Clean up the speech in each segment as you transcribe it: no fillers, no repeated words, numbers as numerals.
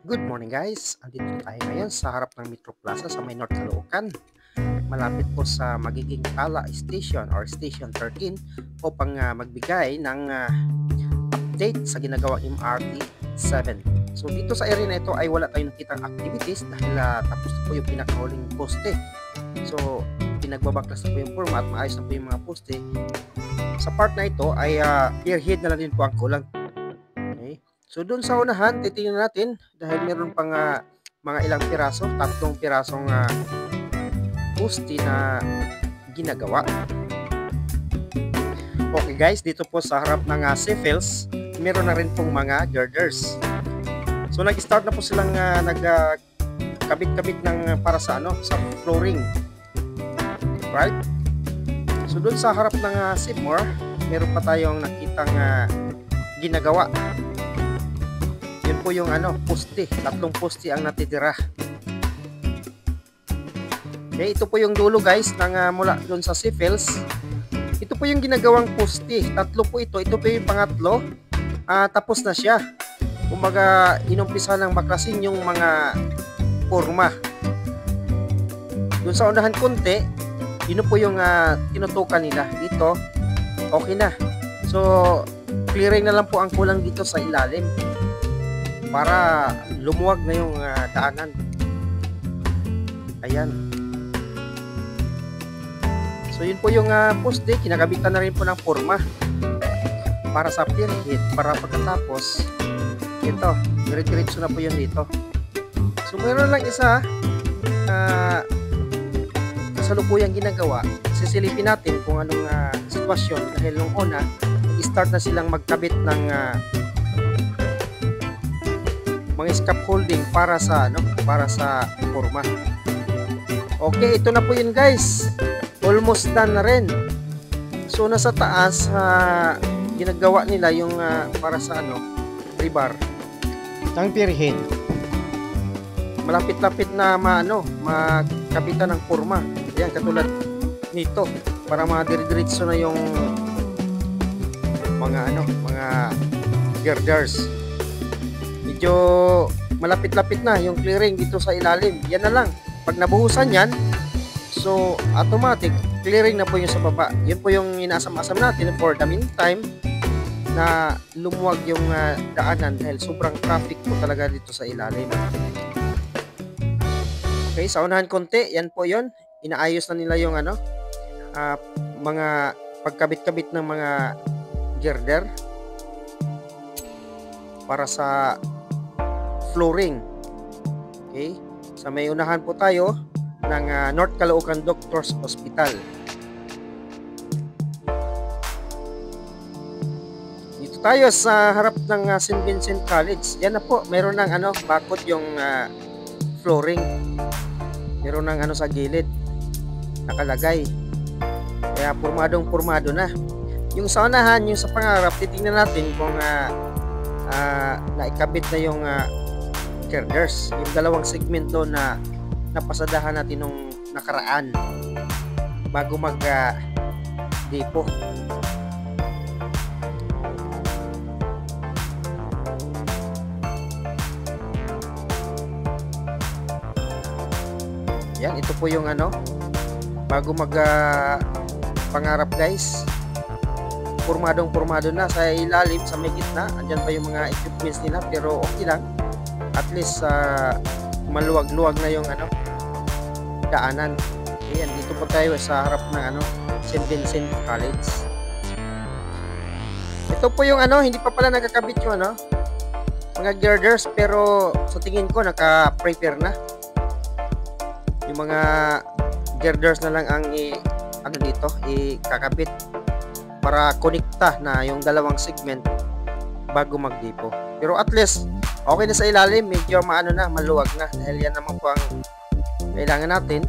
Good morning guys! Andito tayo ngayon sa harap ng Metro Plaza sa may North Caloocan. Malapit po sa magiging Tala Station or Station 13 upang magbigay ng update sa ginagawang MRT 7. So dito sa area na ito ay wala tayong nakitang activities dahil tapos na po yung pinakahuling poste. So pinagbabaklas na po yung format, maayos na po yung mga poste. Sa part na ito ay spearhead na lang din po ang kulang. So doon sa unahan, titingnan natin dahil meron pang mga ilang piraso, 3 pirasong poste na ginagawa. Okay guys, dito po sa harap ng CFELS, meron na rin pong mga girders. So nag-start na po silang nagkabit-kabit ng para sa sa flooring. Right? So doon sa harap ng Seymour, meron pa tayong nakitang ginagawa. Yun po yung poste, 3 poste ang natitira. Okay, ito po yung dulo guys ng mula doon sa CFELS. Ito po yung ginagawang poste, 3 po ito. Ito po yung pangatlo. Tapos na siya. Kumbaga inumpisa ng baklasin yung mga forma. Doon sa unahan konti, yun po yung tinutukan nila. Dito, okay na. So, clearing na lang po ang kulang dito sa ilalim para lumuwag na yung daanan. Ayan. So yun po yung poste, kinagabitan na rin po ng forma para sa spearhead, para pagkatapos ito, diretso na po yun dito. So mayroon lang isa kasalukuyang ginagawa. Sisilipin natin kung anong sitwasyon dahil nung una start na silang magkabit ng mga scaffolding para sa forma. Okay, ito na po yun guys. Almost done na rin. So nasa taas ginagawa nila yung para sa rebar ng spearhead. Malapit-lapit na magkapitan ng forma. Ayan, katulad nito para madiridiretso na yung mga girders. Medyo malapit-lapit na yung clearing dito sa ilalim. Yan na lang. Pag nabuhusan yan, so automatic clearing na po yung sa baba. Yun po yung inaasam-asam natin for the meantime na lumuwag yung daanan dahil sobrang traffic po talaga dito sa ilalim. Okay, sa unahan konti, yan po yun. Inaayos na nila yung mga pagkabit-kabit ng mga girder para sa flooring. Okay? Sa may unahan po tayo ng North Caloocan Doctors Hospital. Dito tayo sa harap ng St. Vincent College. Yan na po, meron ng bakod yung flooring. Meron ng sa gilid nakalagay. Kaya pormadong-pormado na. Yung sa unahan, yung sa pangarap, titingnan natin kung naikabit na yung girders, yung 2 segmento na napasadahan natin nung nakaraan bago mag depo. Yan, ito po yung bago mag pangarap guys. Pormadong-pormado na sa ilalim, sa may gitna. Andyan pa yung mga equipments nila pero okay lang. At least maluwag-luwag na yung daanan. Ayan, dito po tayo sa harap ng St. Vincent College. Ito po yung hindi pa pala nagkakabit yung mga girders pero sa tingin ko naka-prepare na. Yung mga girders na lang ang dito ikakabit para konekta na yung 2 segment bago magdipo. Pero at least okay na sa ilalim, medyo maluwag na dahil yan naman po ang kailangan natin.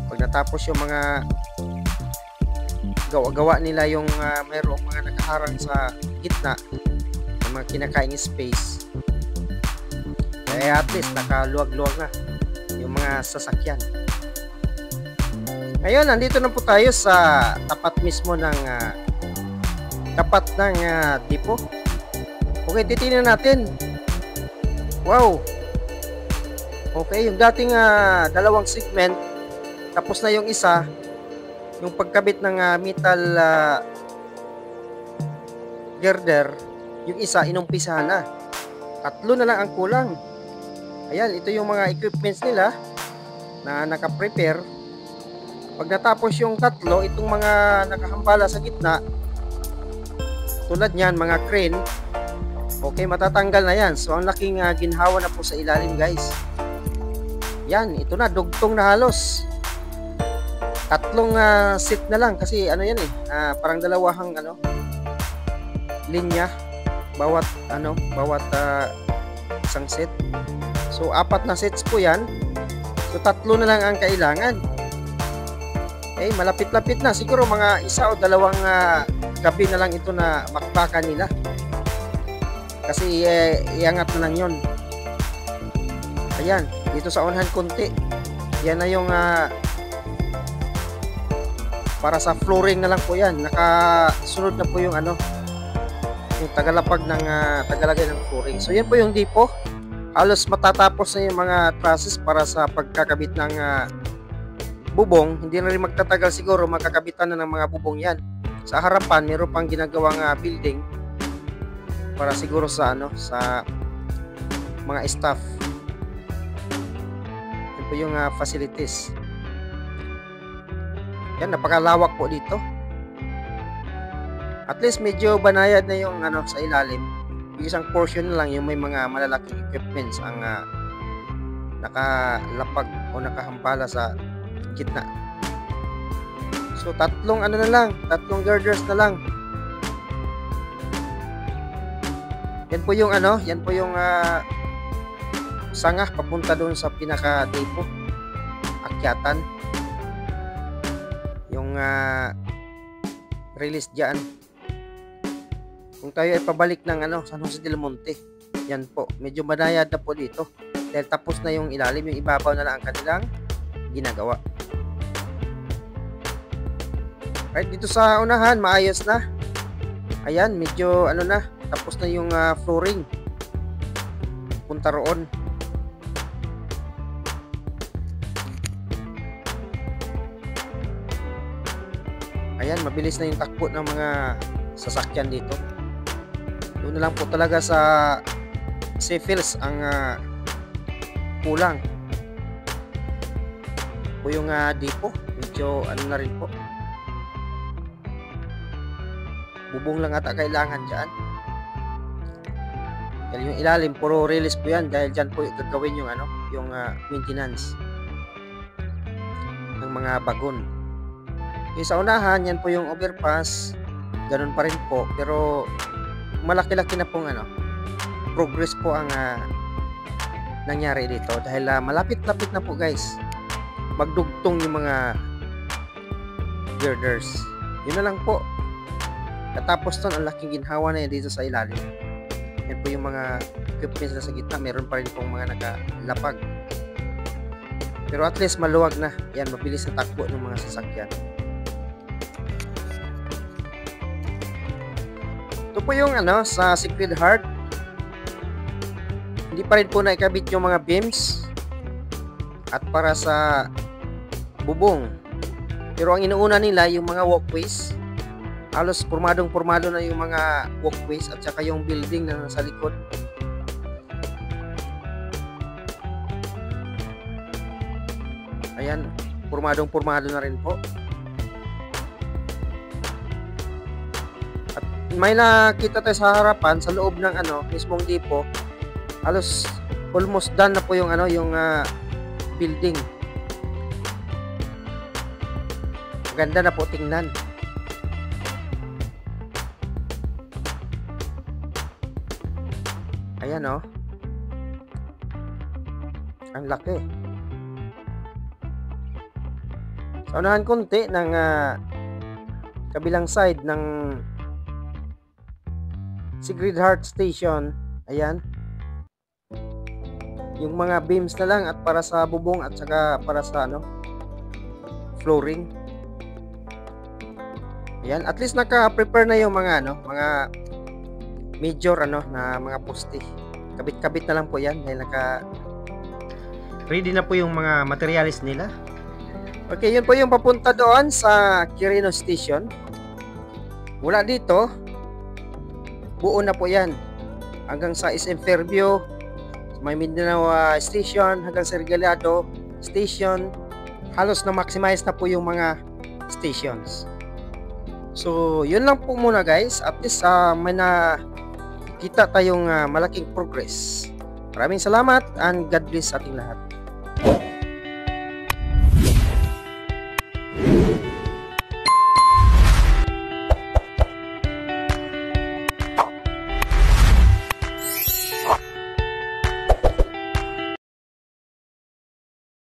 Pag natapos yung mga gawa nila yung mayroong mga nakaharang sa gitna ng mga kinakaing space, kaya at least nakaluwag-luwag na yung mga sasakyan. Ngayon, nandito na po tayo sa tapat mismo ng depo. Okay, titingnan natin. Wow, Okay, yung dating dalawang segment, tapos na yung isa, yung pagkabit ng metal girder, yung isa inumpisahan na. Tatlo na lang ang kulang. Ayan, ito yung mga equipments nila na naka-prepare. Pag natapos yung tatlo, itong mga nakahambala sa gitna, tulad niyan, mga crane, okay, matatanggal na yan. So, ang laking ginhawa na po sa ilalim, guys. Yan, ito na, dugtong na halos. Tatlong set na lang kasi ano yan parang dalawang linya bawat isang set. So, 4 na sets po yan. So, 3 na lang ang kailangan. Okay, malapit-lapit na. Siguro mga 1 o 2 gabi na lang ito na bakbakan nila. Kasi iangat na lang yun. Ayan, dito sa unahan konti. Yan na yung para sa flooring na lang po yan. Nakasunod na po yung yung tagalapag ng tagalagay ng flooring. So yan po yung dipo. Halos matatapos na yung mga trusses para sa pagkakabit ng bubong. Hindi na rin magtatagal siguro, makakabitan na ng mga bubong yan. Sa harapan, meron pang ginagawang building para siguro sa sa mga staff. Yan po yung facilities. Yan, napakalawak po dito. At least medyo banayad na yung sa ilalim. Yung isang portion na lang yung may mga malalaking equipments ang nakalapag o nakahambala sa gitna. So tatlong tatlong girders na lang. Yan po yung yan po yung sanga papunta doon sa pinaka depo. Akyatan. Yung release diyan. Kung tayo ay pabalik ng San Jose del Monte, yan po, medyo banayad na po dito dahil tapos na yung ilalim, yung ibabaw na lang ang kanilang ginagawa. Right, dito sa unahan maayos na. Ayan, medyo na, tapos na yung flooring punta roon. Ayan, mabilis na yung takbo ng mga sasakyan dito. Doon na lang po talaga sa C-fills ang kulang. Po yung dipo, medyo na rin po. Bubong lang ata kailangan dyan. Dahil yung ilalim, puro release po yan. Dahil dyan po gagawin yung yung maintenance ng mga bagon. Yung sa unahan, yan po yung overpass. Ganun pa rin po. Pero malaki-laki na pong progress po ang nangyari dito. Dahil malapit-lapit na po, guys. Magdugtong yung mga girders. Yun na lang po. Katapos nun, ang laking ginhawa na yan dito sa ilalim. Yan po yung mga equipments na sa gitna. Meron pa rin pong mga nakalapag. Pero at least maluwag na. Yan, mabilis na takbo ng mga sasakyan. Ito po yung sa Sacred Heart. Hindi pa rin po naikabit yung mga beams. At para sa bubong. Pero ang inuuna nila yung mga walkways. Halos pormadong-pormado na yung mga walkways at saka yung building na nasa likod. Ayan, pormadong-pormado na rin po. At may nakita tayo sa harapan sa loob ng mismong dipo. Halos almost done na po yung yung building. Maganda na po tingnan. Ayan ang laki. Sa unahan konti ng kabilang side ng Sacred Heart Station. Ayan. Yung mga beams na lang at para sa bubong at saka para sa flooring. Ayan, at least naka-prepare na yung mga mga major na mga poste. Kabit-kabit na lang po 'yan dahil ready na po yung mga materialis nila. Okay, yun po yung papunta doon sa Quirino Station. Mula dito, buo na po yan. Hanggang sa SM Fairview, may Mindanao Station, hanggang sa Regalado Station. Halos na maximize na po yung mga stations. So, yun lang po muna guys. At least may nakita tayong malaking progress. Maraming salamat and God bless ating lahat.